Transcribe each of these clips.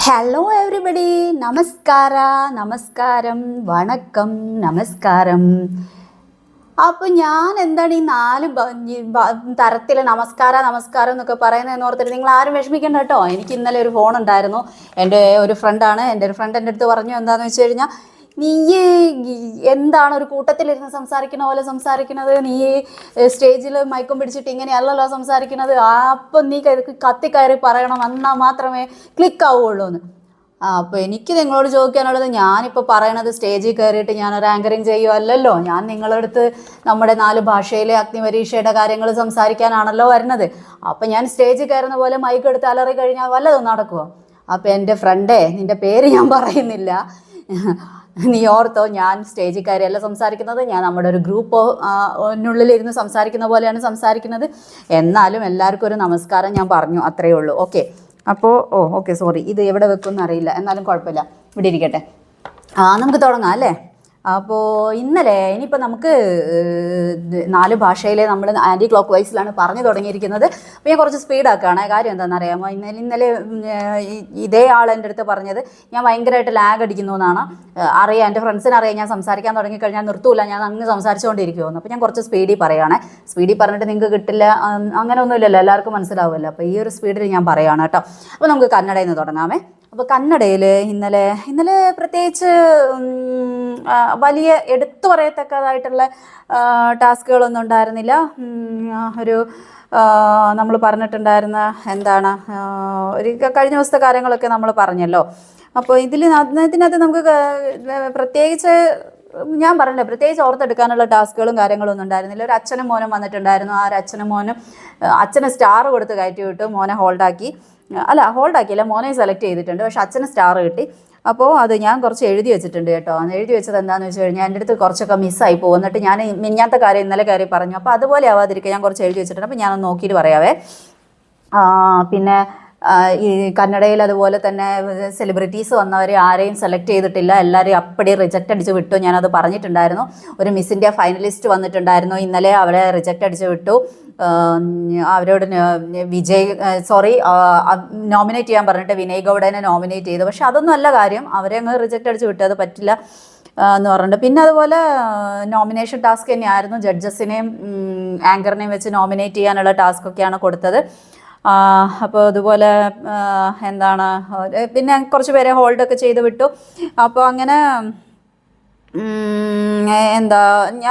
Hello everybody, നമസ്കാരം, വണക്കം, നമസ്കാരം. അപ്പോൾ ഞാൻ എന്താണ് ഈ തരത്തിൽ നമസ്കാരം എന്നൊക്കെ പറയുന്നതെന്ന് ഓർത്തിട്ട് നിങ്ങൾ ആരും വിഷമിക്കേണ്ട കേട്ടോ. എനിക്ക് ഇന്നലെ ഒരു ഫോൺ ഉണ്ടായിരുന്നു. എൻ്റെ ഒരു ഫ്രണ്ടാണ്. എൻ്റെ ഒരു ഫ്രണ്ട് എൻ്റെ അടുത്ത് പറഞ്ഞു എന്താണെന്ന് വെച്ച് കഴിഞ്ഞാൽ, നീ എന്താണ് ഒരു കൂട്ടത്തിലിരുന്ന് സംസാരിക്കുന്ന പോലെ സംസാരിക്കുന്നത്, നീ സ്റ്റേജിൽ മയക്കം പിടിച്ചിട്ട് ഇങ്ങനെയല്ലല്ലോ സംസാരിക്കുന്നത്, അപ്പം നീ കത്തിക്കയറി പറയണം, എന്നാൽ മാത്രമേ ക്ലിക്ക് ആവുകയുള്ളൂ എന്ന്. അപ്പോൾ എനിക്ക് നിങ്ങളോട് ചോദിക്കാനുള്ളത്, ഞാനിപ്പോൾ പറയണത് സ്റ്റേജിൽ കയറിയിട്ട് ഞാനൊരു ആങ്കറിങ് ചെയ്യുമല്ലോ. ഞാൻ നിങ്ങളടുത്ത് നമ്മുടെ 4 ഭാഷയിലെ അഗ്നിപരീക്ഷയുടെ കാര്യങ്ങൾ സംസാരിക്കാനാണല്ലോ വരുന്നത്. അപ്പം ഞാൻ സ്റ്റേജിൽ കയറുന്ന പോലെ മൈക്ക് എടുത്ത് അലറി കഴിഞ്ഞാൽ വല്ലതും നടക്കുമോ? അപ്പോൾ എൻ്റെ ഫ്രണ്ടേ, നിൻ്റെ പേര് ഞാൻ പറയുന്നില്ല, നീ ഓർത്തോ, ഞാൻ സ്റ്റേജിൽ കയറിയല്ല സംസാരിക്കുന്നത്. ഞാൻ നമ്മുടെ ഒരു ഗ്രൂപ്പിനുള്ളിലിരുന്ന് സംസാരിക്കുന്ന പോലെയാണ് സംസാരിക്കുന്നത്. എന്നാലും എല്ലാവർക്കും ഒരു നമസ്കാരം ഞാൻ പറഞ്ഞു, അത്രയേ ഉള്ളൂ. ഓക്കെ. അപ്പോൾ ഓക്കെ, സോറി, ഇത് എവിടെ വെക്കുമെന്ന് അറിയില്ല, എന്നാലും കുഴപ്പമില്ല, ഇവിടെ ഇരിക്കട്ടെ. നമുക്ക് തുടങ്ങാം അല്ലേ? അപ്പോൾ ഇനിയിപ്പോൾ നമുക്ക് 4 ഭാഷയിലെ നമ്മൾ ആൻറ്റി ക്ലോക്ക് വൈസിലാണ് പറഞ്ഞു തുടങ്ങിയിരിക്കുന്നത്. അപ്പോൾ ഞാൻ കുറച്ച് സ്പീഡാക്കുകയാണ്. കാര്യം എന്താണെന്ന് അറിയാമോ, ഇന്നലെ ഇതേ ആൾ എൻ്റെ അടുത്ത് പറഞ്ഞത് ഞാൻ ഭയങ്കരമായിട്ട് ലാഗ് അടിക്കുന്നു എന്നാണ്. അറിയാം, എൻ്റെ ഫ്രണ്ട്സിന് അറിയാം, ഞാൻ സംസാരിക്കാൻ തുടങ്ങിക്കഴിഞ്ഞാൽ നിർത്തൂല, ഞാൻ അങ്ങ് സംസാരിച്ചുകൊണ്ടിരിക്കുമെന്ന്. അപ്പോൾ ഞാൻ കുറച്ച് സ്പീഡിൽ പറയുകയാണെ. സ്പീഡിൽ പറഞ്ഞിട്ട് നിങ്ങൾക്ക് കിട്ടില്ല അങ്ങനെ ഒന്നുമില്ലല്ലോ, എല്ലാവർക്കും മനസ്സിലാവുമല്ലോ. അപ്പോൾ ഈ ഒരു സ്പീഡിൽ ഞാൻ പറയുകയാണ് കേട്ടോ. അപ്പോൾ നമുക്ക് കന്നഡയിൽ നിന്ന് തുടങ്ങാമേ. അപ്പോൾ കന്നഡയിൽ ഇന്നലെ പ്രത്യേകിച്ച് വലിയ എടുത്തു പറയത്തക്കതായിട്ടുള്ള ടാസ്കുകളൊന്നും ഉണ്ടായിരുന്നില്ല. ഒരു നമ്മൾ പറഞ്ഞിട്ടുണ്ടായിരുന്ന എന്താണ്, ഒരു കഴിഞ്ഞ ദിവസത്തെ കാര്യങ്ങളൊക്കെ നമ്മൾ പറഞ്ഞല്ലോ. അപ്പോൾ ഇതിനകത്ത് നമുക്ക് പ്രത്യേകിച്ച് ഞാൻ പറഞ്ഞില്ല, പ്രത്യേകിച്ച് ഓർത്തെടുക്കാനുള്ള ടാസ്കുകളും കാര്യങ്ങളൊന്നും ഉണ്ടായിരുന്നില്ല. ഒരു അച്ഛനും മോനും വന്നിട്ടുണ്ടായിരുന്നു. ആ ഒരു അച്ഛനും മോനും അച്ഛന് സ്റ്റാർ കൊടുത്ത് കയറ്റി വിട്ടു, മോനെ ഹോൾഡാക്കിയില്ല, മോനെ സെലക്ട് ചെയ്തിട്ടുണ്ട്. പക്ഷെ അച്ഛന് സ്റ്റാർ കിട്ടി. അപ്പോൾ അത് ഞാൻ കുറച്ച് എഴുതി വെച്ചിട്ടുണ്ട് കേട്ടോ. എഴുതി വെച്ചത് എന്താണെന്ന് വെച്ച് കഴിഞ്ഞാൽ, എൻ്റെ അടുത്ത് കുറച്ചൊക്കെ മിസ്സായി പോകും. എന്നിട്ട് ഞാൻ മിനിഞ്ഞാത്ത കാര്യം ഇന്നലെ കാര്യം പറഞ്ഞു. അപ്പോൾ അതുപോലെ ആവാതിരിക്കുക ഞാൻ കുറച്ച് എഴുതി വെച്ചിട്ടുണ്ട്. അപ്പോൾ ഞാനൊന്ന് നോക്കിയിട്ട് പറയാവേ. പിന്നെ ഈ കന്നഡയിൽ അതുപോലെ തന്നെ സെലിബ്രിറ്റീസ് വന്നവരെ ആരെയും സെലക്ട് ചെയ്തിട്ടില്ല, എല്ലാവരെയും അപ്പടി റിജക്റ്റ് അടിച്ച് വിട്ടു. ഞാനത് പറഞ്ഞിട്ടുണ്ടായിരുന്നു. ഒരു മിസ് ഇന്ത്യ ഫൈനലിസ്റ്റ് വന്നിട്ടുണ്ടായിരുന്നു ഇന്നലെ, അവരെ റിജക്റ്റ് അടിച്ച് വിട്ടു. അവരോട് നോമിനേറ്റ് ചെയ്യാൻ പറഞ്ഞിട്ട് വിനയ് ഗൗഡനെ നോമിനേറ്റ് ചെയ്തു. പക്ഷെ അതൊന്നും അല്ല കാര്യം, അവരെ അങ്ങ് റിജക്റ്റ് അടിച്ച് വിട്ടു, അത് പറ്റില്ല എന്ന് പറഞ്ഞിട്ട്. പിന്നെ അതുപോലെ നോമിനേഷൻ ടാസ്ക് തന്നെയായിരുന്നു. ജഡ്ജസിനെയും ആങ്കറിനെയും വെച്ച് നോമിനേറ്റ് ചെയ്യാനുള്ള ടാസ്കൊക്കെയാണ് കൊടുത്തത്. അപ്പോൾ അതുപോലെ എന്താണ്, പിന്നെ കുറച്ച് പേരെ ഹോൾഡൊക്കെ ചെയ്ത് വിട്ടു. അപ്പോൾ അങ്ങനെ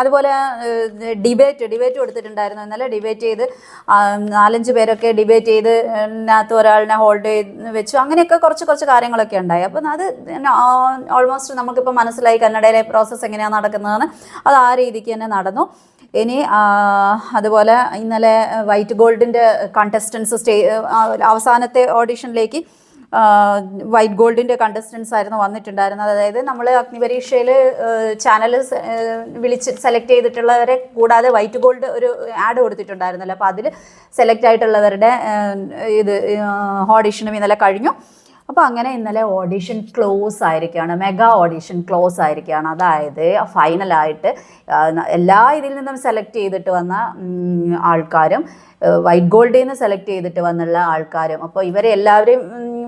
അതുപോലെ ഡിബേറ്റ് കൊടുത്തിട്ടുണ്ടായിരുന്നു ഇന്നലെ. ഡിബേറ്റ് ചെയ്ത് 4-5 പേരൊക്കെ ഡിബേറ്റ് ചെയ്ത് അതിനകത്ത് ഒരാളിനെ ഹോൾഡ് ചെയ്ത് വെച്ചു. അങ്ങനെയൊക്കെ കുറച്ച് കാര്യങ്ങളൊക്കെ ഉണ്ടായി. അപ്പം അത് ഓൾമോസ്റ്റ് നമുക്കിപ്പോൾ മനസ്സിലായി കന്നഡയിലെ പ്രോസസ്സ് എങ്ങനെയാണ് നടക്കുന്നതെന്ന്. അത് ആ രീതിക്ക് തന്നെ നടന്നു. ഇനി അതുപോലെ ഇന്നലെ വൈറ്റ് ഗോൾഡിൻ്റെ കണ്ടസ്റ്റൻസ് അവസാനത്തെ ഓഡിഷനിലേക്ക് വൈറ്റ് ഗോൾഡിൻ്റെ കണ്ടസ്റ്റൻസ് ആയിരുന്നു വന്നിട്ടുണ്ടായിരുന്നത്. അതായത് നമ്മൾ അഗ്നിപരീക്ഷയിൽ ചാനൽ വിളിച്ച് സെലക്ട് ചെയ്തിട്ടുള്ളവരെ കൂടാതെ വൈറ്റ് ഗോൾഡ് ഒരു ആഡ് കൊടുത്തിട്ടുണ്ടായിരുന്നല്ലോ. അപ്പോൾ അതിൽ സെലക്ട് ആയിട്ടുള്ളവരുടെ ഓഡിഷനും ഇന്നലെ കഴിഞ്ഞു. അപ്പോൾ അങ്ങനെ ഇന്നലെ ഓഡിഷൻ ക്ലോസ് ആയിരിക്കുകയാണ്, മെഗാ ഓഡിഷൻ ക്ലോസ് ആയിരിക്കുകയാണ്. അതായത് ഫൈനലായിട്ട് എല്ലാ ഇതിൽ നിന്നും സെലക്ട് ചെയ്തിട്ട് വന്ന ആൾക്കാരും വൈറ്റ് ഗോൾഡിൽ നിന്ന് സെലക്ട് ചെയ്തിട്ട് വന്നുള്ള ആൾക്കാരും, അപ്പോൾ ഇവരെ എല്ലാവരെയും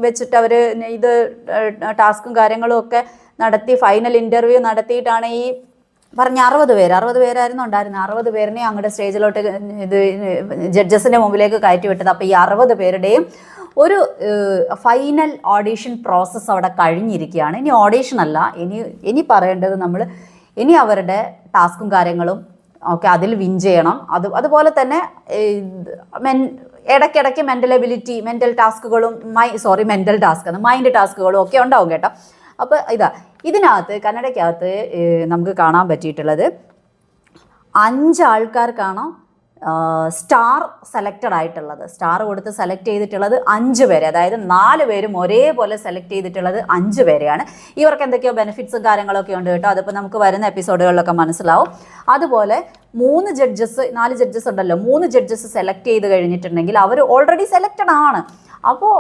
വെച്ചിട്ട് അവർ ഇത് ടാസ്കും കാര്യങ്ങളും ഒക്കെ നടത്തി ഫൈനൽ ഇൻ്റർവ്യൂ നടത്തിയിട്ടാണ് ഈ പറഞ്ഞ 60 പേരായിരുന്നു ഉണ്ടായിരുന്നത്. 60 പേരിനെ അങ്ങോട്ട് സ്റ്റേജിലോട്ട് ജഡ്ജസിൻ്റെ മുമ്പിലേക്ക് കയറ്റി വിട്ടത്. അപ്പോൾ ഈ 60 പേരുടെയും ഒരു ഫൈനൽ ഓഡീഷൻ പ്രോസസ്സ് അവിടെ കഴിഞ്ഞിരിക്കുകയാണ്. ഇനി ഓഡീഷൻ അല്ല, ഇനി പറയേണ്ടത് നമ്മൾ ഇനി അവരുടെ ടാസ്കും കാര്യങ്ങളും ഒക്കെ അതിൽ വിൻ ചെയ്യണം. അതുപോലെ തന്നെ ഇടയ്ക്കിടയ്ക്ക് മെൻ്റൽ ടാസ്കുകളും മൈൻഡ് ടാസ്കുകളും ഒക്കെ ഉണ്ടാവും കേട്ടോ. അപ്പോൾ ഇതിനകത്ത് കന്നഡയ്ക്കകത്ത് നമുക്ക് കാണാൻ പറ്റിയിട്ടുള്ളത് 5 ആൾക്കാർക്കാണ് സ്റ്റാർ സെലക്റ്റഡ് ആയിട്ടുള്ളത്. സ്റ്റാർ കൊടുത്ത് സെലക്ട് ചെയ്തിട്ടുള്ളത് 5 പേരെ, അതായത് 4 പേരും ഒരേപോലെ സെലക്ട് ചെയ്തിട്ടുള്ളത് 5 പേരെയാണ്. ഇവർക്ക് എന്തൊക്കെയോ ബെനിഫിറ്റ്സും കാര്യങ്ങളൊക്കെ ഉണ്ട് കേട്ടോ. അതിപ്പോൾ നമുക്ക് വരുന്ന എപ്പിസോഡുകളിലൊക്കെ മനസ്സിലാവും. അതുപോലെ 4 ജഡ്ജസ് ഉണ്ടല്ലോ, 3 ജഡ്ജസ് സെലക്ട് ചെയ്ത് കഴിഞ്ഞിട്ടുണ്ടെങ്കിൽ അവർ ഓൾറെഡി സെലക്റ്റഡ് ആണ്. അപ്പോൾ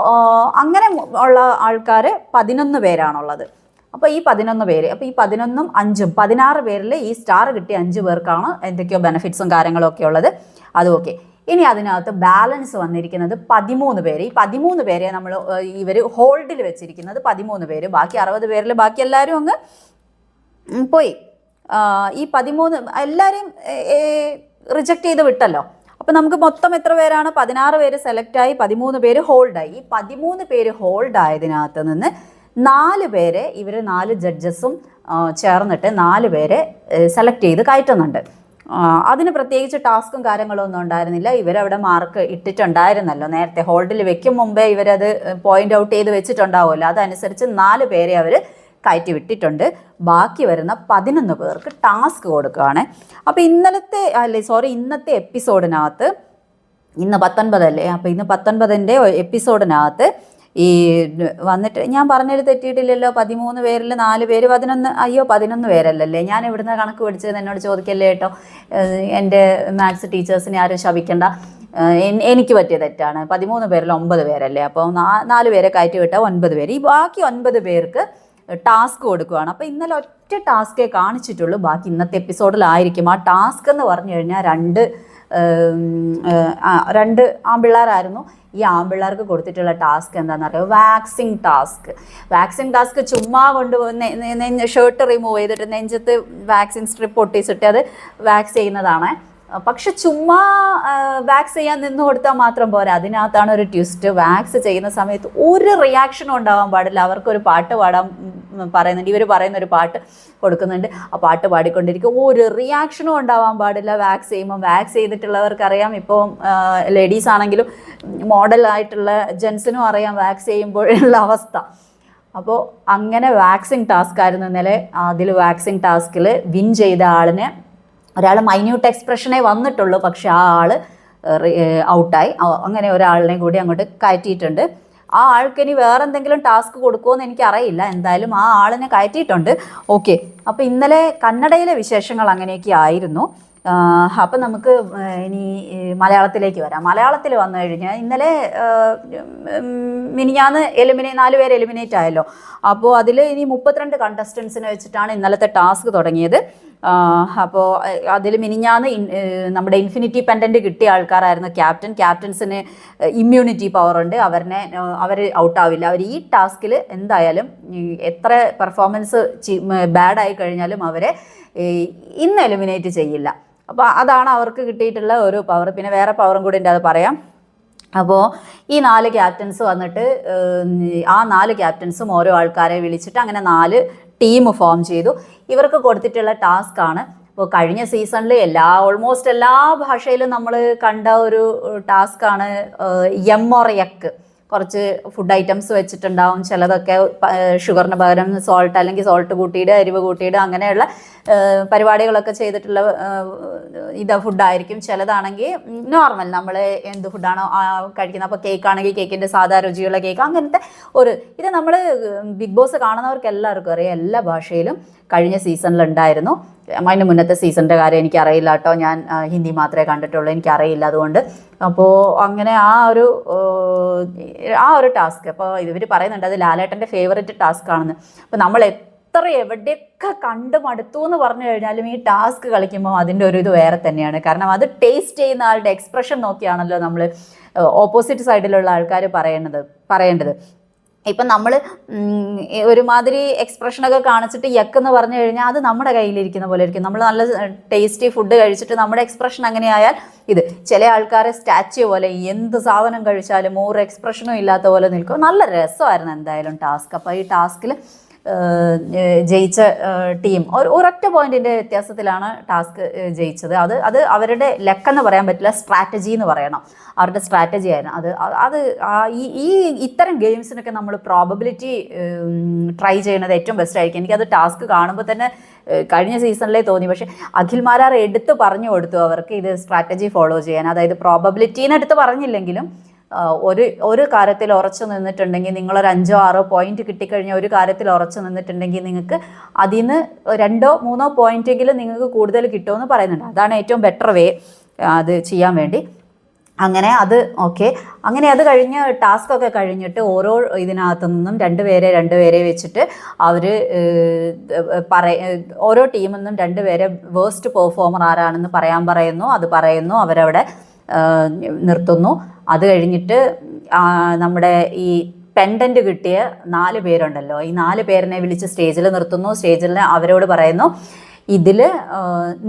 അങ്ങനെ ഉള്ള ആൾക്കാർ 11 പേരാണുള്ളത്. അപ്പോൾ ഈ 11 പേര്, അപ്പോൾ ഈ 11ഉം 5ഉം 16 പേരിൽ ഈ സ്റ്റാർ കിട്ടിയ 5 പേർക്കാണ് എന്തൊക്കെയോ ബെനിഫിറ്റ്സും കാര്യങ്ങളൊക്കെ ഉള്ളത്. അത് ഓക്കെ. ഇനി അതിനകത്ത് ബാലൻസ് വന്നിരിക്കുന്നത് 13 പേര്. ഈ 13 പേരെ ഇവർ ഹോൾഡിൽ വെച്ചിരിക്കുന്നത് 13 പേര്. ബാക്കി 60 പേരിൽ ബാക്കി എല്ലാവരും അങ്ങ് പോയി. ഈ 13 എല്ലാവരെയും റിജക്റ്റ് ചെയ്ത് വിട്ടല്ലോ. അപ്പം നമുക്ക് മൊത്തം എത്ര പേരാണ്? 16 പേര് സെലക്റ്റായി, 13 പേര് ഹോൾഡായി. ഈ 13 പേര് ഹോൾഡായതിനകത്ത് നിന്ന് 4 പേരെ ഇവർ 4 ജഡ്ജസും ചേർന്നിട്ട് 4 പേരെ സെലക്ട് ചെയ്ത് കയറ്റുന്നുണ്ട്. അതിന് പ്രത്യേകിച്ച് ടാസ്കും കാര്യങ്ങളൊന്നും ഉണ്ടായിരുന്നില്ല. ഇവരവിടെ മാർക്ക് ഇട്ടിട്ടുണ്ടായിരുന്നല്ലോ നേരത്തെ. ഹോൾഡിൽ വെക്കും മുമ്പേ ഇവരത് പോയിന്റ് ഔട്ട് ചെയ്ത് വെച്ചിട്ടുണ്ടാവുമല്ലോ. അതനുസരിച്ച് 4 പേരെ അവർ കയറ്റി വിട്ടിട്ടുണ്ട്. ബാക്കി വരുന്ന 11 പേർക്ക് ടാസ്ക് കൊടുക്കുകയാണ്. അപ്പോൾ ഇന്നത്തെ എപ്പിസോഡിനകത്ത്, ഇന്ന് 19 അല്ലേ, അപ്പോൾ ഇന്ന് 19ൻ്റെ എപ്പിസോഡിനകത്ത് ഈ വന്നിട്ട് ഞാൻ പറഞ്ഞത് തെറ്റിയിട്ടില്ലല്ലോ. 13 പേരിൽ 4 പേര് 11 പേരല്ലല്ലേ? ഞാൻ ഇവിടുന്ന് കണക്ക് പഠിച്ചത് എന്നോട് ചോദിക്കല്ലേ കേട്ടോ. എൻ്റെ മാത്സ് ടീച്ചേഴ്സിനെ ആരും ശപിക്കണ്ട, എനിക്ക് പറ്റിയ തെറ്റാണ്. 13 പേരിൽ 9 പേരല്ലേ? അപ്പോൾ 4 പേരെ കയറ്റി വിട്ടാൽ 9 പേര്. ഈ ബാക്കി 9 പേർക്ക് ടാസ്ക് കൊടുക്കുകയാണ്. അപ്പോൾ ഇന്നലെ ഒറ്റ ടാസ്കേ കാണിച്ചിട്ടുള്ളൂ, ബാക്കി ഇന്നത്തെ എപ്പിസോഡിലായിരിക്കും. ആ ടാസ്ക് എന്ന് പറഞ്ഞു കഴിഞ്ഞാൽ രണ്ട് ആൺപിള്ളേരായിരുന്നു. ഈ ആൺപിള്ളേർക്ക് കൊടുത്തിട്ടുള്ള ടാസ്ക് എന്താണെന്ന് അറിയാം? വാക്സിൻ ടാസ്ക് ചുമ്മാ ഷർട്ട് റിമൂവ് ചെയ്തിട്ട് നെഞ്ചത്ത് വാക്സിൻ സ്ട്രിപ്പ് ഒട്ടിച്ചിട്ട് അത് വാക്സ് ചെയ്യുന്നതാണ്. പക്ഷെ ചുമ്മാ വാക്സ് ചെയ്യാൻ നിന്ന് കൊടുത്താൽ മാത്രം പോരാ, അതിനകത്താണ് ഒരു ട്വിസ്റ്റ്. വാക്സ് ചെയ്യുന്ന സമയത്ത് ഒരു റിയാക്ഷനും ഉണ്ടാവാൻ പാടില്ല. അവർക്കൊരു പാട്ട് പാടാൻ പറയുന്നുണ്ട്, ഇവർ പറയുന്നൊരു പാട്ട് കൊടുക്കുന്നുണ്ട്, ആ പാട്ട് പാടിക്കൊണ്ടിരിക്കും. ഒരു റിയാക്ഷനും ഉണ്ടാവാൻ പാടില്ല വാക്സ് ചെയ്യുമ്പോൾ. വാക്സ് ചെയ്തിട്ടുള്ളവർക്കറിയാം, ഇപ്പോൾ ലേഡീസ് ആണെങ്കിലും മോഡലായിട്ടുള്ള ജെൻസിനും അറിയാം വാക്സ് ചെയ്യുമ്പോഴുള്ള അവസ്ഥ. അപ്പോൾ അങ്ങനെ വാക്സിൻ ടാസ്ക് ആയിരുന്നു ഇന്നലെ. അതിൽ വാക്സിൻ ടാസ്കിൽ വിൻ ചെയ്ത ആളിന് ഒരാൾ മൈന്യൂട്ട് എക്സ്പ്രഷനേ വന്നിട്ടുള്ളൂ, പക്ഷെ ആ ആൾ ഔട്ടായി. അങ്ങനെ ഒരാളിനെ കൂടി അങ്ങോട്ട് കയറ്റിയിട്ടുണ്ട്. ആ ആൾക്ക് ഇനി വേറെ എന്തെങ്കിലും ടാസ്ക് കൊടുക്കുമോയെന്ന് എനിക്കറിയില്ല. എന്തായാലും ആ ആളിനെ കയറ്റിയിട്ടുണ്ട്. ഓക്കെ, അപ്പോൾ ഇന്നലെ കന്നഡയിലെ വിശേഷങ്ങൾ അങ്ങനെയൊക്കെ ആയിരുന്നു. അപ്പം നമുക്ക് ഇനി മലയാളത്തിലേക്ക് വരാം. മലയാളത്തിൽ വന്നു കഴിഞ്ഞാൽ ഇന്നലെ മിനിഞ്ഞാന്ന് 4 പേര് എലിമിനേറ്റ് ആയല്ലോ. അപ്പോൾ അതിൽ ഇനി 32 കണ്ടസ്റ്റൻസിനെ വെച്ചിട്ടാണ് ഇന്നലത്തെ ടാസ്ക് തുടങ്ങിയത്. അപ്പോൾ അതിൽ മിനിഞ്ഞാന്ന് നമ്മുടെ ഇൻഫിനിറ്റി പെൻഡൻറ്റ് കിട്ടിയ ആൾക്കാരായിരുന്നു ക്യാപ്റ്റൻസിന് ഇമ്മ്യൂണിറ്റി പവറുണ്ട്, അവർ ഔട്ടാവില്ല. അവർ ഈ ടാസ്കിൽ എന്തായാലും എത്ര പെർഫോമൻസ് ബാഡായി കഴിഞ്ഞാലും അവരെ ഇന്ന് എലിമിനേറ്റ് ചെയ്യില്ല. അപ്പോൾ അതാണ് അവർക്ക് കിട്ടിയിട്ടുള്ള ഒരു പവർ. പിന്നെ വേറെ പവറും കൂടി ഉണ്ട്, അത് പറയാം. അപ്പോൾ ഈ 4 ക്യാപ്റ്റൻസ് വന്നിട്ട് ആ 4 ക്യാപ്റ്റൻസും ഓരോ ആൾക്കാരെ വിളിച്ചിട്ട് അങ്ങനെ 4 ടീം ഫോം ചെയ്തു. ഇവർക്ക് കൊടുത്തിട്ടുള്ള ടാസ്ക് ആണ്. അപ്പോൾ കഴിഞ്ഞ സീസണിൽ ഓൾമോസ്റ്റ് എല്ലാ ഭാഷയിലും നമ്മൾ കണ്ട ഒരു ടാസ്ക്കാണ് എം ഓർ എക്ക്. കുറച്ച് ഫുഡ് ഐറ്റംസ് വെച്ചിട്ടുണ്ടാവും. ചിലതൊക്കെ ഷുഗറിന് പകരം സോൾട്ട്, അല്ലെങ്കിൽ സോൾട്ട് കൂട്ടിയിട്ട് എരിവ് കൂട്ടിയിട്ട് അങ്ങനെയുള്ള പരിപാടികളൊക്കെ ചെയ്തിട്ടുള്ള ഫുഡായിരിക്കും. ചിലതാണെങ്കിൽ നോർമൽ നമ്മൾ എന്ത് ഫുഡാണോ കഴിക്കുന്നത്. അപ്പോൾ കേക്ക് ആണെങ്കിൽ കേക്കിൻ്റെ സാധാ രുചിയുള്ള കേക്ക്, അങ്ങനത്തെ ഇത് നമ്മൾ ബിഗ് ബോസ് കാണുന്നവർക്ക് എല്ലാവർക്കും അറിയാം. എല്ലാ ഭാഷയിലും കഴിഞ്ഞ സീസണിലുണ്ടായിരുന്നു. അതിന് മുന്നത്തെ സീസണിൻ്റെ കാര്യം എനിക്കറിയില്ല കേട്ടോ, ഞാൻ ഹിന്ദി മാത്രമേ കണ്ടിട്ടുള്ളൂ, എനിക്കറിയില്ല. അതുകൊണ്ട് അപ്പോൾ അങ്ങനെ ആ ഒരു ടാസ്ക് അപ്പോൾ ഇവർ പറയുന്നുണ്ട് അത് ലാലേട്ടൻ്റെ ഫേവറേറ്റ് ടാസ്ക് ആണെന്ന്. അപ്പോൾ നമ്മൾ എവിടെയൊക്കെ കണ്ടു മടുത്തു എന്ന് പറഞ്ഞു കഴിഞ്ഞാലും ഈ ടാസ്ക് കളിക്കുമ്പോൾ അതിൻ്റെ ഒരു ഇത് വേറെ തന്നെയാണ്. കാരണം അത് ടേസ്റ്റ് ചെയ്യുന്ന ആളുടെ എക്സ്പ്രഷൻ നോക്കിയാണല്ലോ നമ്മൾ ഓപ്പോസിറ്റ് സൈഡിലുള്ള ആൾക്കാർ പറയേണ്ടത്. ഇപ്പം നമ്മൾ ഒരുമാതിരി എക്സ്പ്രഷനൊക്കെ കാണിച്ചിട്ട് യക്കെന്ന് പറഞ്ഞു കഴിഞ്ഞാൽ അത് നമ്മുടെ കയ്യിലിരിക്കുന്ന പോലെ ഇരിക്കും. നമ്മൾ നല്ല ടേസ്റ്റി ഫുഡ് കഴിച്ചിട്ട് നമ്മുടെ എക്സ്പ്രഷൻ അങ്ങനെയായാൽ ചില ആൾക്കാരെ സ്റ്റാച്യു പോലെ എന്ത് സാധനം കഴിച്ചാലും ഒരു എക്സ്പ്രഷനും ഇല്ലാത്ത പോലെ നിൽക്കും. നല്ല രസമായിരുന്നു എന്തായാലും ടാസ്ക്. അപ്പോൾ ഈ ടാസ്കിൽ ജയിച്ച ടീം ഒരൊറ്റ പോയിന്റിൻ്റെ വ്യത്യാസത്തിലാണ് ടാസ്ക് ജയിച്ചത്. അത് അവരുടെ ലക്കെന്ന് പറയാൻ പറ്റില്ല, സ്ട്രാറ്റജി എന്ന് പറയണം. അവരുടെ സ്ട്രാറ്റജി ആയിരുന്നു അത്. ഇത്തരം ഗെയിംസിനൊക്കെ നമ്മൾ പ്രോബബിലിറ്റി ട്രൈ ചെയ്യുന്നത് ഏറ്റവും ബെസ്റ്റ് ആയിരിക്കും. എനിക്കത് ടാസ്ക് കാണുമ്പോൾ തന്നെ കഴിഞ്ഞ സീസണിലേ തോന്നി. പക്ഷേ അഖിൽ മാരാർ എടുത്ത് പറഞ്ഞു കൊടുത്തു അവർക്ക് ഇത് സ്ട്രാറ്റജി ഫോളോ ചെയ്യാൻ. അതായത് പ്രോബബിലിറ്റീന്ന് എടുത്ത് പറഞ്ഞില്ലെങ്കിലും ഒരു കാര്യത്തിൽ ഉറച്ചു നിന്നിട്ടുണ്ടെങ്കിൽ, നിങ്ങളൊരു 5-6 പോയിന്റ് കിട്ടിക്കഴിഞ്ഞാൽ ഒരു കാര്യത്തിൽ ഉറച്ചു നിന്നിട്ടുണ്ടെങ്കിൽ നിങ്ങൾക്ക് അതിൽ നിന്ന് 2-3 പോയിന്റെങ്കിലും നിങ്ങൾക്ക് കൂടുതൽ കിട്ടുമെന്ന് പറയുന്നുണ്ട്. അതാണ് ഏറ്റവും ബെറ്റർ വേ അത് ചെയ്യാൻ വേണ്ടി. അങ്ങനെ അത് ഓക്കെ. അങ്ങനെ അത് കഴിഞ്ഞ് ടാസ്കൊക്കെ കഴിഞ്ഞിട്ട് ഓരോ ഇതിനകത്തു നിന്നും 2 പേരെ വെച്ചിട്ട് അവർ ഓരോ ടീമിൽ നിന്നും 2 പേരെ വേസ്റ്റ് പെർഫോമർ ആരാണെന്ന് പറയുന്നു. അവരവിടെ നിർത്തുന്നു. അത് കഴിഞ്ഞിട്ട് നമ്മുടെ ഈ പെൻഡൻറ്റ് കിട്ടിയ 4 പേരുണ്ടല്ലോ, ഈ 4 പേരിനെ വിളിച്ച് സ്റ്റേജിൽ നിർത്തുന്നു. സ്റ്റേജിൽ അവരോട് പറയുന്നു, ഇതിൽ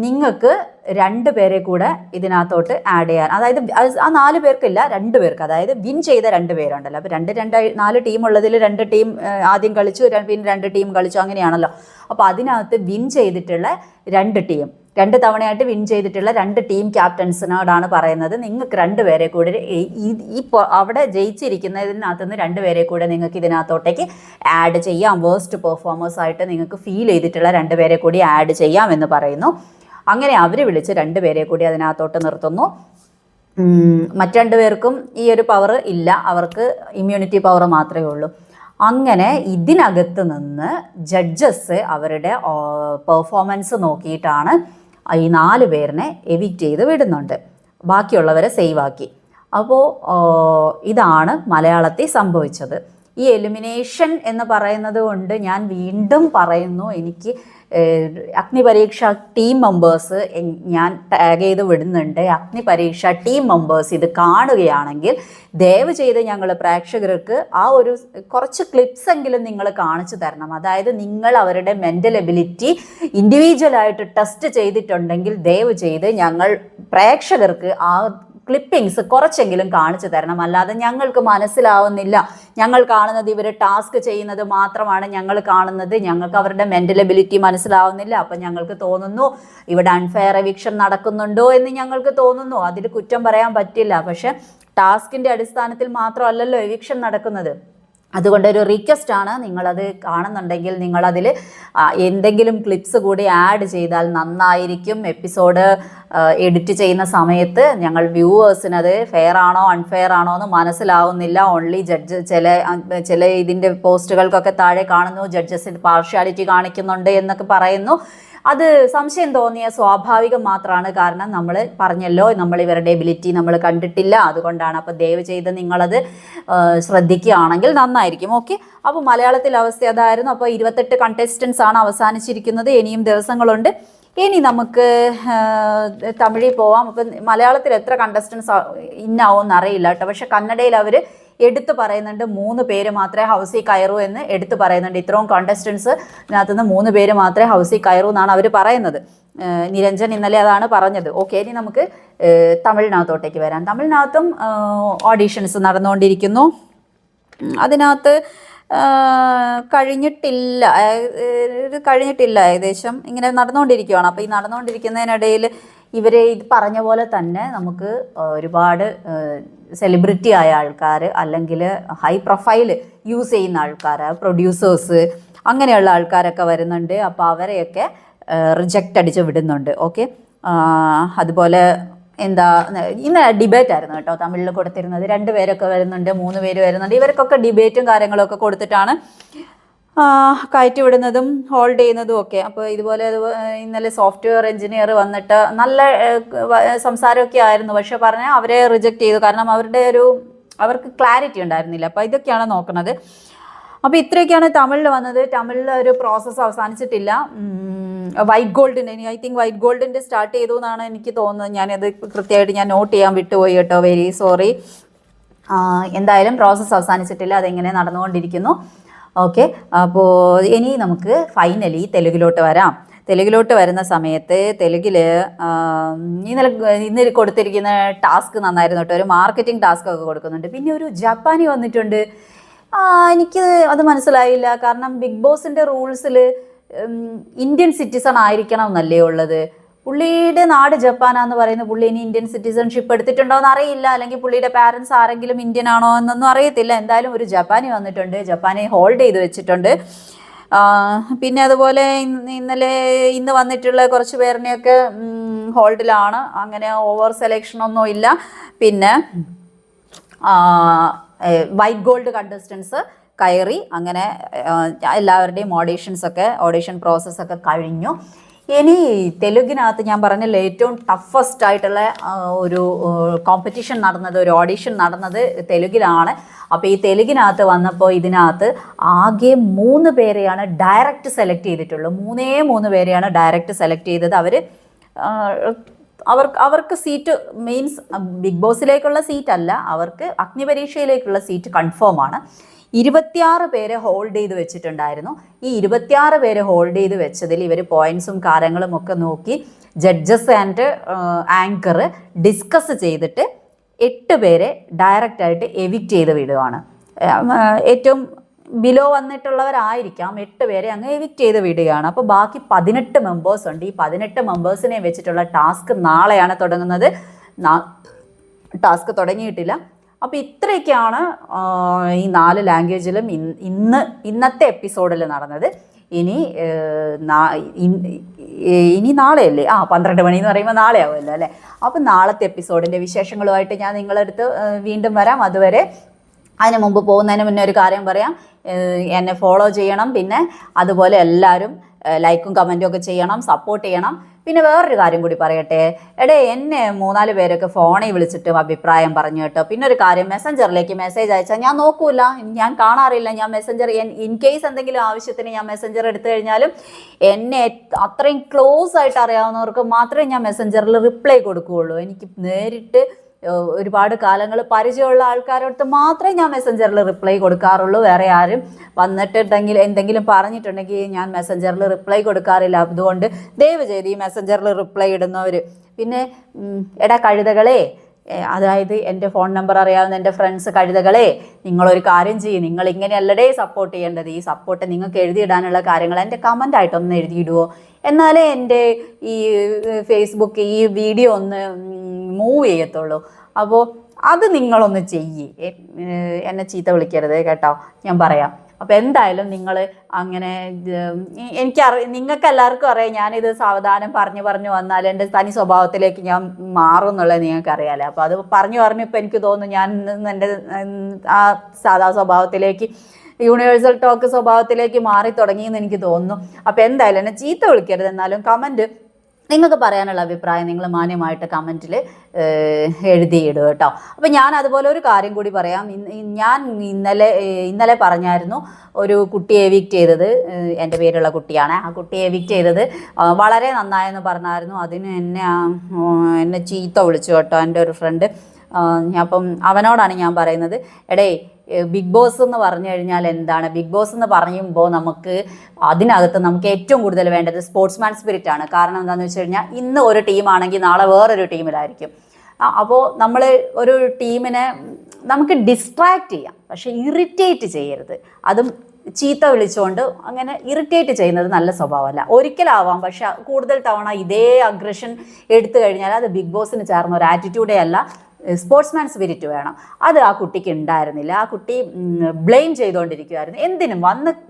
നിങ്ങൾക്ക് 2 പേരെ കൂടെ ഇതിനകത്തോട്ട് ആഡ് ചെയ്യാൻ, അതായത് ആ 4 പേർക്കില്ല, 2 പേർക്ക്, അതായത് വിൻ ചെയ്ത 2 പേരുണ്ടല്ലോ. അപ്പോൾ 4 ടീം ഉള്ളതിൽ 2 ടീം ആദ്യം കളിച്ചു, പിന്നെ 2 ടീം കളിച്ചു, അങ്ങനെയാണല്ലോ. അപ്പോൾ അതിനകത്ത് വിൻ ചെയ്തിട്ടുള്ള 2 ടീം, 2 തവണയായിട്ട് വിൻ ചെയ്തിട്ടുള്ള 2 ടീം ക്യാപ്റ്റൻസിനോടാണ് പറയുന്നത്, നിങ്ങൾക്ക് 2 പേരെ കൂടെ ഈ അവിടെ ജയിച്ചിരിക്കുന്നതിനകത്ത് നിന്ന് 2 പേരെ കൂടെ നിങ്ങൾക്ക് ഇതിനകത്തോട്ടേക്ക് ആഡ് ചെയ്യാം. വേഴ്സ്റ്റ് പെർഫോമേഴ്സായിട്ട് നിങ്ങൾക്ക് ഫീൽ ചെയ്തിട്ടുള്ള 2 പേരെ കൂടി ആഡ് ചെയ്യാം എന്ന് പറയുന്നു. അങ്ങനെ അവർ വിളിച്ച് 2 പേരെ കൂടി അതിനകത്തോട്ട് നിർത്തുന്നു. മറ്റ് 2 പേർക്കും ഈ ഒരു പവർ ഇല്ല, അവർക്ക് ഇമ്മ്യൂണിറ്റി പവർ മാത്രമേ ഉള്ളൂ. അങ്ങനെ ഇതിനകത്ത് നിന്ന് ജഡ്ജസ് അവരുടെ പെർഫോമൻസ് നോക്കിയിട്ടാണ് ഈ 4 പേരിനെ എവിക്റ്റ് ചെയ്ത് വിടുന്നുണ്ട്, ബാക്കിയുള്ളവരെ സേവ് ആക്കി. അപ്പോൾ ഇതാണ് മലയാളത്തിൽ സംഭവിച്ചത്. ഈ എലിമിനേഷൻ എന്ന് പറയുന്നത് കൊണ്ട് ഞാൻ വീണ്ടും പറയുന്നു, എനിക്ക് അഗ്നിപരീക്ഷ ടീം മെമ്പേഴ്സ് ഞാൻ ടാഗ് ചെയ്ത് വിടുന്നുണ്ട്. അഗ്നിപരീക്ഷ ടീം മെമ്പേഴ്സ് ഇത് കാണുകയാണെങ്കിൽ ദയവ് ചെയ്ത് ഞങ്ങൾ പ്രേക്ഷകർക്ക് ആ ഒരു കുറച്ച് ക്ലിപ്സ് എങ്കിലും നിങ്ങൾ കാണിച്ചു തരണം. അതായത് നിങ്ങൾ അവരുടെ മെൻ്റൽ എബിലിറ്റി ഇൻഡിവിജ്വലായിട്ട് ടെസ്റ്റ് ചെയ്തിട്ടുണ്ടെങ്കിൽ ദയവ് ചെയ്ത് ഞങ്ങൾ പ്രേക്ഷകർക്ക് ആ ക്ലിപ്പിങ്സ് കുറച്ചെങ്കിലും കാണിച്ചു തരണം. അല്ലാതെ ഞങ്ങൾക്ക് മനസ്സിലാവുന്നില്ല, ഞങ്ങൾ കാണുന്നത് ഇവർ ടാസ്ക് ചെയ്യുന്നത് മാത്രമാണ് ഞങ്ങൾ കാണുന്നത്, ഞങ്ങൾക്ക് അവരുടെ മെൻ്റൽ എബിലിറ്റി മനസ്സിലാവുന്നില്ല, അപ്പം ഞങ്ങൾക്ക് തോന്നുന്നു ഇവിടെ അൺഫെയർ എവിക്ഷൻ നടക്കുന്നുണ്ടോ എന്ന് ഞങ്ങൾക്ക് തോന്നുന്നു. അതിൽ കുറ്റം പറയാൻ പറ്റില്ല. പക്ഷെ ടാസ്കിൻ്റെ അടിസ്ഥാനത്തിൽ മാത്രമല്ലല്ലോ എവിക്ഷൻ നടക്കുന്നത്. അതുകൊണ്ടൊരു റിക്വസ്റ്റാണ്, നിങ്ങളത് കാണുന്നുണ്ടെങ്കിൽ നിങ്ങളതിൽ എന്തെങ്കിലും ക്ലിപ്സ് കൂടി ആഡ് ചെയ്താൽ നന്നായിരിക്കും. എപ്പിസോഡ് എഡിറ്റ് ചെയ്യുന്ന സമയത്ത് ഞങ്ങൾ വ്യൂവേഴ്സിനത് ഫെയർ ആണോ അൺഫെയർ ആണോ എന്ന് മനസ്സിലാവുന്നില്ല. ഓൺലി ജഡ്ജ് ചില ഇതിൻ്റെ പോസ്റ്റുകൾക്കൊക്കെ താഴെ കാണുന്നു ജഡ്ജസ് പാർഷ്യാലിറ്റി കാണിക്കുന്നുണ്ട് എന്നൊക്കെ പറയുന്നു. അത് സംശയം തോന്നിയ സ്വാഭാവികം മാത്രമാണ്. കാരണം നമ്മൾ പറഞ്ഞല്ലോ, നമ്മൾ ഇവരുടെ എബിലിറ്റി നമ്മൾ കണ്ടിട്ടില്ല, അതുകൊണ്ടാണ്. അപ്പോൾ ദയവ് ചെയ്ത് നിങ്ങളത് ശ്രദ്ധിക്കുകയാണെങ്കിൽ നന്നായിരിക്കും. ഓക്കെ, അപ്പോൾ മലയാളത്തിൽ അവസ്ഥ അതായിരുന്നു. അപ്പോൾ 28 കണ്ടസ്റ്റൻസ് ആണ് അവസാനിച്ചിരിക്കുന്നത്. ഇനിയും ദിവസങ്ങളുണ്ട്. ഇനി നമുക്ക് തമിഴിൽ പോവാം. അപ്പം മലയാളത്തിൽ എത്ര കണ്ടസ്റ്റൻസ് ഇന്നാവും എന്നറിയില്ല കേട്ടോ. പക്ഷെ കന്നഡയിൽ അവർ എടുത്തു പറയുന്നുണ്ട് 3 പേര് മാത്രമേ ഹൗസിൽ കയറൂ എന്ന് എടുത്തു പറയുന്നുണ്ട്. ഇത്രയും കണ്ടസ്റ്റൻസ് ഇതിനകത്തുനിന്ന് 3 പേര് മാത്രമേ ഹൗസിൽ കയറൂ എന്നാണ് അവർ പറയുന്നത്. നിരഞ്ജൻ ഇന്നലെ അതാണ് പറഞ്ഞത്. ഓക്കെ, ഇനി നമുക്ക് തമിഴിനകത്തോട്ടേക്ക് വരാം. തമിഴിനകത്തും ഓഡീഷൻസ് നടന്നുകൊണ്ടിരിക്കുന്നു. അതിനകത്ത് കഴിഞ്ഞിട്ടില്ല, ഏകദേശം ഇങ്ങനെ നടന്നുകൊണ്ടിരിക്കുകയാണ്. അപ്പോൾ ഈ നടന്നുകൊണ്ടിരിക്കുന്നതിനിടയിൽ ഇവർ ഇത് പറഞ്ഞ പോലെ തന്നെ നമുക്ക് ഒരുപാട് സെലിബ്രിറ്റി ആയ ആൾക്കാർ, അല്ലെങ്കിൽ ഹൈ പ്രൊഫൈൽ യൂസ് ചെയ്യുന്ന ആൾക്കാർ, പ്രൊഡ്യൂസേഴ്സ്, അങ്ങനെയുള്ള ആൾക്കാരൊക്കെ വരുന്നുണ്ട്. അപ്പോൾ അവരെയൊക്കെ റിജക്റ്റ് അടിച്ച് വിടുന്നുണ്ട്. ഓക്കെ, അതുപോലെ ഇന്ന് ഡിബേറ്റ് ആയിരുന്നു കേട്ടോ തമിഴിൽ കൊടുത്തിരുന്നത്. 2 പേരൊക്കെ വരുന്നുണ്ട്, 3 പേര് വരുന്നുണ്ട്. ഇവർക്കൊക്കെ ഡിബേറ്റും കാര്യങ്ങളൊക്കെ കൊടുത്തിട്ടാണ് കയറ്റി വിടുന്നതും ഹോൾഡ് ചെയ്യുന്നതും ഒക്കെ. അപ്പോൾ ഇതുപോലെ ഇന്നലെ സോഫ്റ്റ്വെയർ എഞ്ചിനീയർ വന്നിട്ട് നല്ല സംസാരമൊക്കെ ആയിരുന്നു. പക്ഷെ പറഞ്ഞാൽ അവരെ റിജക്റ്റ് ചെയ്തു. കാരണം അവർക്ക് ക്ലാരിറ്റി ഉണ്ടായിരുന്നില്ല. അപ്പോൾ ഇതൊക്കെയാണ് നോക്കുന്നത്. അപ്പോൾ ഇത്രയൊക്കെയാണ് തമിഴിൽ വന്നത്. തമിഴിൽ ഒരു പ്രോസസ്സ് അവസാനിച്ചിട്ടില്ല. വൈറ്റ് ഗോൾഡിൻ്റെ ഐ തിങ്ക് വൈറ്റ് ഗോൾഡിൻ്റെ സ്റ്റാർട്ട് ചെയ്തു എന്നാണ് എനിക്ക് തോന്നുന്നത്. ഞാനത് കൃത്യമായിട്ട് ഞാൻ നോട്ട് ചെയ്യാൻ വിട്ടുപോയി കേട്ടോ, വെരി സോറി. എന്തായാലും പ്രോസസ്സ് അവസാനിച്ചിട്ടില്ല, അതെങ്ങനെ നടന്നുകൊണ്ടിരിക്കുന്നു. ഓക്കെ, അപ്പോൾ ഇനി നമുക്ക് ഫൈനലി തെലുങ്കിലോട്ട് വരാം. തെലുങ്കിലോട്ട് വരുന്ന സമയത്ത് തെലുങ്കിൽ ഇന്ന് കൊടുത്തിരിക്കുന്ന ടാസ്ക് നന്നായിരുന്നു കേട്ടോ. ഒരു മാർക്കറ്റിംഗ് ടാസ്ക് ഒക്കെ കൊടുക്കുന്നുണ്ട്. പിന്നെ ഒരു ജപ്പാനി വന്നിട്ടുണ്ട്. എനിക്ക് അത് മനസ്സിലായില്ല. കാരണം ബിഗ് ബോസിൻ്റെ റൂൾസിൽ ഇന്ത്യൻ സിറ്റിസൺ ആയിരിക്കണം എന്നല്ലേ ഉള്ളത്. പുള്ളിയുടെ നാട് ജപ്പാനാന്ന് പറയുന്നത്, പുള്ളി ഇനി ഇന്ത്യൻ സിറ്റിസൺഷിപ്പ് എടുത്തിട്ടുണ്ടോ എന്ന് അറിയില്ല. അല്ലെങ്കിൽ പുള്ളിയുടെ പാരൻസ് ആരെങ്കിലും ഇന്ത്യൻ ആണോ എന്നൊന്നും അറിയത്തില്ല. എന്തായാലും ഒരു ജപ്പാനി വന്നിട്ടുണ്ട്, ജപ്പാനെ ഹോൾഡ് ചെയ്ത് വെച്ചിട്ടുണ്ട്. പിന്നെ അതുപോലെ ഇന്ന് വന്നിട്ടുള്ള കുറച്ച് പേരിനെയൊക്കെ ഹോൾഡിലാണ്. അങ്ങനെ ഓവർ സെലക്ഷനൊന്നും ഇല്ല. പിന്നെ വൈറ്റ് ഗോൾഡ് കണ്ടസ്റ്റൻസ് കയറി. അങ്ങനെ എല്ലാവരുടെയും ഓഡീഷൻ പ്രോസസ്സൊക്കെ കഴിഞ്ഞു. ഇനി തെലുങ്കിനകത്ത് ഞാൻ പറഞ്ഞല്ലോ ഏറ്റവും ടഫസ്റ്റ് ആയിട്ടുള്ള ഒരു കോമ്പറ്റീഷൻ നടന്നത്, ഒരു ഓഡീഷൻ നടന്നത് തെലുങ്കിലാണ്. അപ്പോൾ ഈ തെലുങ്കിനകത്ത് വന്നപ്പോൾ ഇതിനകത്ത് ആകെ 3 പേരെയാണ് ഡയറക്റ്റ് സെലക്ട് ചെയ്തിട്ടുള്ളൂ. 3 പേരെയാണ് ഡയറക്റ്റ് സെലക്ട് ചെയ്തത്. അവർ അവർക്ക് സീറ്റ് മീൻസ് ബിഗ് ബോസിലേക്കുള്ള സീറ്റ് അല്ല, അവർക്ക് അഗ്നിപരീക്ഷയിലേക്കുള്ള സീറ്റ് കൺഫേം ആണ്. 26 പേരെ ഹോൾഡ് ചെയ്ത് വെച്ചിട്ടുണ്ടായിരുന്നു. ഈ 26 പേരെ ഹോൾഡ് ചെയ്ത് വെച്ചതിൽ ഇവർ പോയിന്റ്സും കാര്യങ്ങളും ഒക്കെ നോക്കി ജഡ്ജസ് ആൻഡ് ആങ്കർ ഡിസ്കസ് ചെയ്തിട്ട് 8 പേരെ ഡയറക്റ്റായിട്ട് എവിക്റ്റ് ചെയ്ത് വിടുകയാണ്. ഏറ്റവും ബിലോ വന്നിട്ടുള്ളവരായിരിക്കാം, 8 പേരെ അങ്ങ് എവിക്റ്റ് ചെയ്ത് വിടുകയാണ്. അപ്പോൾ ബാക്കി 18 മെമ്പേഴ്സ് ഉണ്ട്. ഈ 18 മെമ്പേഴ്സിനെ വെച്ചിട്ടുള്ള ടാസ്ക് നാളെയാണ് തുടങ്ങുന്നത്. ടാസ്ക് തുടങ്ങിയിട്ടില്ല. അപ്പോൾ ഇത്രയൊക്കെയാണ് ഈ 4 ലാംഗ്വേജിലും ഇന്നത്തെ എപ്പിസോഡിൽ നടന്നത്. ഇനി നാളെയല്ലേ? 12 മണി എന്ന് പറയുമ്പോൾ നാളെ ആവുമല്ലോ അല്ലേ? അപ്പം നാളത്തെ എപ്പിസോഡിൻ്റെ വിശേഷങ്ങളുമായിട്ട് ഞാൻ നിങ്ങളുടെ അടുത്ത് വീണ്ടും വരാം. അതുവരെ അതിന് മുമ്പ് പോകുന്നതിന് മുന്നേ ഒരു കാര്യം പറയാം, എന്നെ ഫോളോ ചെയ്യണം. പിന്നെ അതുപോലെ എല്ലാവരും ലൈക്കും കമൻറ്റും ഒക്കെ ചെയ്യണം, സപ്പോർട്ട് ചെയ്യണം. പിന്നെ വേറൊരു കാര്യം കൂടി പറയട്ടെ, എന്നെ 3-4 പേരൊക്കെ ഫോണിൽ വിളിച്ചിട്ട് അഭിപ്രായം പറഞ്ഞു കേട്ടോ. പിന്നെ ഒരു കാര്യം, മെസ്സഞ്ചറിലേക്ക് മെസ്സേജ് അയച്ചാൽ ഞാൻ നോക്കൂല, ഞാൻ കാണാറില്ല. ഞാൻ മെസ്സഞ്ചർ ഇൻ കേസ് എന്തെങ്കിലും ആവശ്യത്തിന് ഞാൻ മെസ്സഞ്ചർ എടുത്തു കഴിഞ്ഞാലും എന്നെ അത്രയും ക്ലോസ് ആയിട്ട് അറിയാവുന്നവർക്ക് മാത്രമേ ഞാൻ മെസ്സഞ്ചറിൽ റിപ്ലൈ കൊടുക്കുകയുള്ളൂ. എനിക്ക് നേരിട്ട് ഒരുപാട് കാലങ്ങൾ പരിചയമുള്ള ആൾക്കാരോടത്ത് മാത്രമേ ഞാൻ മെസ്സഞ്ചറിൽ റിപ്ലൈ കൊടുക്കാറുള്ളൂ. വേറെ ആരും വന്നിട്ടുണ്ടെങ്കിൽ എന്തെങ്കിലും പറഞ്ഞിട്ടുണ്ടെങ്കിൽ ഞാൻ മെസ്സഞ്ചറിൽ റിപ്ലൈ കൊടുക്കാറില്ല. അതുകൊണ്ട് ദയവ് ചെയ്ത് ഈ മെസ്സഞ്ചറിൽ റിപ്ലൈ ഇടുന്നവർ, പിന്നെ കഴുതകളെ, അതായത് എൻ്റെ ഫോൺ നമ്പർ അറിയാവുന്ന എൻ്റെ ഫ്രണ്ട്സ് കഴുതകളെ, നിങ്ങളൊരു കാര്യം ചെയ്യും, നിങ്ങൾ ഇങ്ങനെയല്ലടേ സപ്പോർട്ട് ചെയ്യേണ്ടത്. ഈ സപ്പോർട്ട് നിങ്ങൾക്ക് എഴുതിയിടാനുള്ള കാര്യങ്ങൾ എൻ്റെ കമൻ്റായിട്ടൊന്ന് എഴുതിയിടുമോ, എന്നാലേ എൻ്റെ ഈ ഫേസ്ബുക്ക് ഈ വീഡിയോ ഒന്ന് മൂവ് ചെയ്യത്തുള്ളൂ. അപ്പോൾ അത് നിങ്ങളൊന്ന് എന്നെ ചീത്ത വിളിക്കരുത് കേട്ടോ, ഞാൻ പറയാം. അപ്പോൾ എന്തായാലും നിങ്ങൾ അങ്ങനെ നിങ്ങൾക്ക് എല്ലാവർക്കും അറിയാം, ഞാനിത് സാവധാനം പറഞ്ഞു വന്നാൽ എൻ്റെ തനി സ്വഭാവത്തിലേക്ക് ഞാൻ മാറും എന്നുള്ളത് നിങ്ങൾക്കറിയാമല്ലോ. അപ്പോൾ അത് പറഞ്ഞു ഇപ്പോൾ എനിക്ക് തോന്നുന്നു ഞാൻ എൻ്റെ ആ സാധാ സ്വഭാവത്തിലേക്ക്, യൂണിവേഴ്സൽ ടോക്ക് സ്വഭാവത്തിലേക്ക് മാറി തുടങ്ങിയെന്ന് എനിക്ക് തോന്നുന്നു. അപ്പോൾ എന്തായാലും എന്നെ ചീത്ത വിളിക്കരുത്. എന്നാലും കമൻറ്റ്, നിങ്ങൾക്ക് പറയാനുള്ള അഭിപ്രായം നിങ്ങൾ മാന്യമായിട്ട് കമൻറ്റിൽ എഴുതിയിടുക കേട്ടോ. അപ്പോൾ ഞാൻ അതുപോലെ ഒരു കാര്യം കൂടി പറയാം. ഞാൻ ഇന്നലെ പറഞ്ഞായിരുന്നു ഒരു കുട്ടിയെ എവിക്റ്റ് ചെയ്തത് എൻ്റെ പേരുള്ള കുട്ടിയാണ്. ആ കുട്ടിയെ എവിക്റ്റ് ചെയ്തത് വളരെ നന്നായെന്ന് പറഞ്ഞായിരുന്നു. അതിന് എന്നെ ചീത്ത വിളിച്ചു കേട്ടോ എൻ്റെ ഒരു ഫ്രണ്ട്. അപ്പം അവനോടാണ് ഞാൻ പറയുന്നത്, ബിഗ് ബോസ് എന്ന് പറഞ്ഞു കഴിഞ്ഞാൽ എന്താണ്? ബിഗ് ബോസ് എന്ന് പറയുമ്പോൾ അതിനകത്ത് നമുക്ക് ഏറ്റവും കൂടുതൽ വേണ്ടത് സ്പോർട്സ്മാൻ സ്പിരിറ്റ് ആണ്. കാരണം എന്താണെന്ന് വെച്ച് കഴിഞ്ഞാൽ ഇന്ന് ഒരു ടീമാണെങ്കിൽ നാളെ വേറൊരു ടീമിലായിരിക്കും. അപ്പോൾ നമ്മൾ ഒരു ടീമിനെ നമുക്ക് ഡിസ്ട്രാക്റ്റ് ചെയ്യാം, പക്ഷേ ഇറിറ്റേറ്റ് ചെയ്യരുത്. അതും ചീത്ത വിളിച്ചുകൊണ്ട് അങ്ങനെ ഇറിറ്റേറ്റ് ചെയ്യുന്നത് നല്ല സ്വഭാവമല്ല. ഒരിക്കലാവാം, പക്ഷെ കൂടുതൽ തവണ ഇതേ അഗ്രഷൻ എടുത്തു കഴിഞ്ഞാൽ അത് ബിഗ് ബോസിന് ചേർന്ന ഒരു ആറ്റിറ്റ്യൂഡേ അല്ല. സ്പോർട്സ്മാൻ സ്പിരിറ്റ് വേണം. അത് ആ കുട്ടിക്ക് ഉണ്ടായിരുന്നില്ല. ആ കുട്ടി ബ്ലെയിം ചെയ്തുകൊണ്ടിരിക്കുമായിരുന്നു. എന്തിനും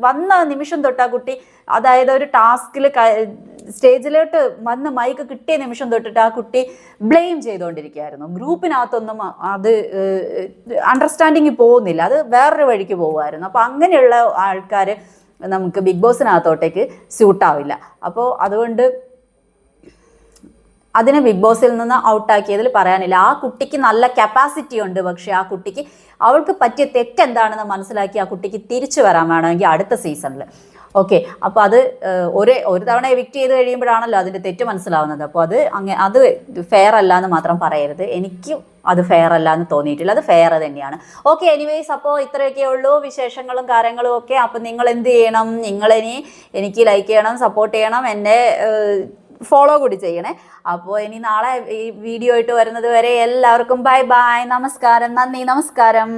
വന്ന നിമിഷം തൊട്ട് ആ കുട്ടി, അതായത് ഒരു ടാസ്കിൽ സ്റ്റേജിലോട്ട് വന്ന് മൈക്ക് കിട്ടിയ നിമിഷം തൊട്ടിട്ട് ആ കുട്ടി ബ്ലെയിം ചെയ്തുകൊണ്ടിരിക്കുകയായിരുന്നു. ഗ്രൂപ്പിനകത്തൊന്നും അത് അണ്ടർസ്റ്റാൻഡിങ് പോകുന്നില്ല, അത് വേറൊരു വഴിക്ക് പോകുമായിരുന്നു. അപ്പോൾ അങ്ങനെയുള്ള ആൾക്കാർ നമുക്ക് ബിഗ് ബോസിനകത്തോട്ടേക്ക് സ്യൂട്ടാവില്ല. അപ്പോൾ അതുകൊണ്ട് അതിനെ ബിഗ് ബോസിൽ നിന്ന് ഔട്ടാക്കിയതിൽ പറയാനില്ല. ആ കുട്ടിക്ക് നല്ല കപ്പാസിറ്റി ഉണ്ട്, പക്ഷേ ആ കുട്ടിക്ക് അവൾക്ക് പറ്റിയ തെറ്റെന്താണെന്ന് മനസ്സിലാക്കി ആ കുട്ടിക്ക് തിരിച്ചു വരാൻ വേണമെങ്കിൽ അടുത്ത സീസണിൽ. ഓക്കെ, അപ്പോൾ അത് ഒരു തവണ എവിക്റ്റ് ചെയ്ത് കഴിയുമ്പോഴാണല്ലോ അതിൻ്റെ തെറ്റ് മനസ്സിലാവുന്നത്. അപ്പോൾ അത് ഫെയർ അല്ല എന്ന് മാത്രം പറയരുത്. എനിക്ക് അത് ഫെയർ അല്ല എന്ന് തോന്നിയിട്ടില്ല, അത് ഫെയർ തന്നെയാണ്. ഓക്കെ, എനിവേയ്സ്, അപ്പോൾ ഇത്രയൊക്കെ ഉള്ളൂ വിശേഷങ്ങളും കാര്യങ്ങളും ഒക്കെ. അപ്പം നിങ്ങൾ എന്ത് ചെയ്യണം? എനിക്ക് ലൈക്ക് ചെയ്യണം, സപ്പോർട്ട് ചെയ്യണം, എന്നെ ഫോളോ കൂടി ചെയ്യണേ. അപ്പോൾ ഇനി നാളെ ഈ വീഡിയോ ആയിട്ട് വരുന്നത് വരെ എല്ലാവർക്കും ബൈ ബൈ, നമസ്കാരം, നന്ദി, നമസ്കാരം.